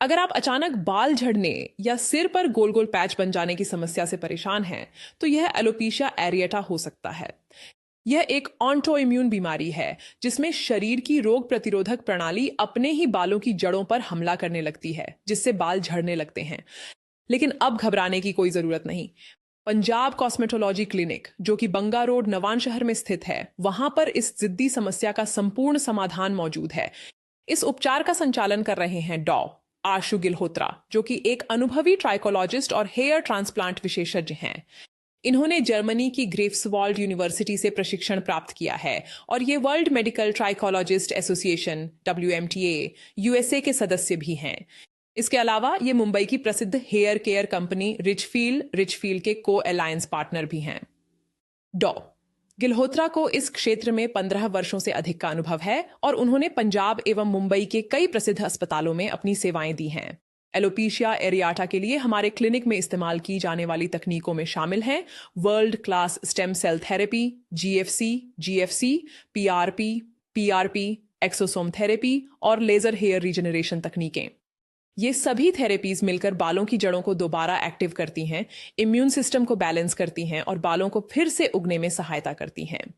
अगर आप अचानक बाल झड़ने या सिर पर गोल गोल पैच बन जाने की समस्या से परेशान हैं, तो यह एलोपेशिया एरिएटा हो सकता है। यह एक ऑटो इम्यून बीमारी है जिसमें शरीर की रोग प्रतिरोधक प्रणाली अपने ही बालों की जड़ों पर हमला करने लगती है, जिससे बाल झड़ने लगते हैं। लेकिन अब घबराने की कोई जरूरत नहीं। पंजाब कॉस्मेटोलॉजी क्लिनिक, जो कि बंगा रोड नवानशहर में स्थित है, वहां पर इस जिद्दी समस्या का संपूर्ण समाधान मौजूद है। इस उपचार का संचालन कर रहे हैं डॉ आशु गिल्होत्रा, जो कि एक अनुभवी ट्राइकोलॉजिस्ट और हेयर ट्रांसप्लांट विशेषज्ञ हैं। इन्होंने जर्मनी की ग्रेफ्सवाल्ड यूनिवर्सिटी से प्रशिक्षण प्राप्त किया है और ये world medical trichologist association WMTA USA के सदस्य भी हैं। इसके अलावा ये मुंबई की प्रसिद्ध हेयर केयर कंपनी रिचफील्ड के को अलायंस पार्टनर भी हैं। डॉ गिल्होत्रा को इस क्षेत्र में 15 वर्षों से अधिक का अनुभव है और उन्होंने पंजाब एवं मुंबई के कई प्रसिद्ध अस्पतालों में अपनी सेवाएं दी हैं। एलोपेशिया एरियाटा के लिए हमारे क्लिनिक में इस्तेमाल की जाने वाली तकनीकों में शामिल हैं world class stem cell therapy, GFC, PRP, exosome therapy और लेजर हेयर रीजनरेशन तकनीकें। ये सभी थेरेपीज मिलकर बालों की जड़ों को दोबारा एक्टिव करती हैं, इम्यून सिस्टम को बैलेंस करती हैं और बालों को फिर से उगने में सहायता करती हैं।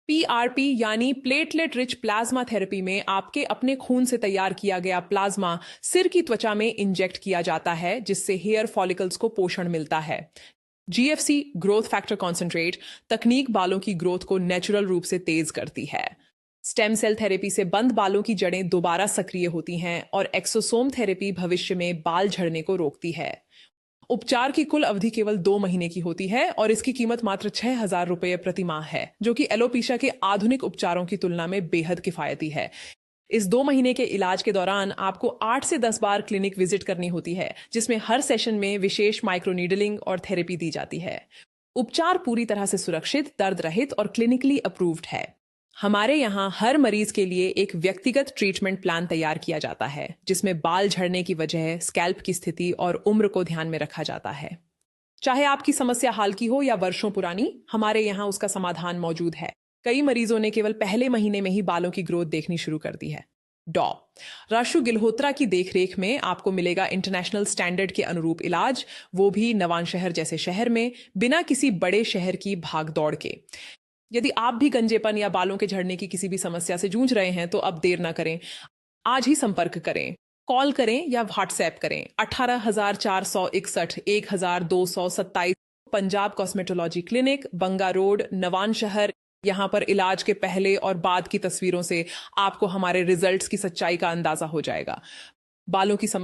PRP यानी प्लेटलेट रिच प्लाज्मा थेरेपी में आपके अपने खून से तैयार किया गया प्लाज्मा सिर की त्वचा में इंजेक्ट किया जाता है, जिससे हेयर फॉलिकल्स को पोषण मिलता है। GFC ग्रोथ फैक्टर कॉन्सेंट्रेट तकनीक बालों की ग्रोथ को नेचुरल रूप से तेज करती है। स्टेम सेल थेरेपी से बंद बालों की जड़ें दोबारा सक्रिय होती हैं और एक्सोसोम थेरेपी भविष्य में बाल झड़ने को रोकती है। उपचार की कुल अवधि केवल 2 महीने की होती है और इसकी कीमत मात्र 6,000 रुपये प्रति माह है, जो कि एलोपेशिया के आधुनिक उपचारों की तुलना में बेहद किफायती है। इस 2 महीने के इलाज के दौरान आपको 8 से 10 बार क्लिनिक विजिट करनी होती है, जिसमें हर सेशन में विशेष माइक्रोनीडलिंग और थेरेपी दी जाती है। उपचार पूरी तरह से सुरक्षित, दर्द रहित और क्लिनिकली अप्रूव्ड है। हमारे यहाँ हर मरीज के लिए एक व्यक्तिगत ट्रीटमेंट प्लान तैयार किया जाता है, जिसमें बाल झड़ने की वजह, स्कैल्प की स्थिति और उम्र को ध्यान में रखा जाता है। चाहे आपकी समस्या हाल की हो या वर्षों पुरानी, हमारे यहाँ उसका समाधान मौजूद है। कई मरीजों ने केवल पहले महीने में ही बालों की ग्रोथ देखनी शुरू कर दी है। डॉ आशु गिल्होत्रा की देखरेख में आपको मिलेगा इंटरनेशनल स्टैंडर्ड के अनुरूप इलाज, वो भी नवानशहर जैसे शहर में, बिना किसी बड़े शहर की भागदौड़ के। यदि आप भी गंजेपन या बालों के झड़ने की किसी भी समस्या से जूझ रहे हैं, तो अब देर ना करें, आज ही संपर्क करें। कॉल करें या व्हाट्सएप करें 18,461 1227। पंजाब कॉस्मेटोलॉजी क्लिनिक, बंगा रोड, नवानशहर। यहाँ पर इलाज के पहले और बाद की तस्वीरों से आपको हमारे रिजल्ट्स की सच्चाई का अंदाजा हो जाएगा। बालों की समस्या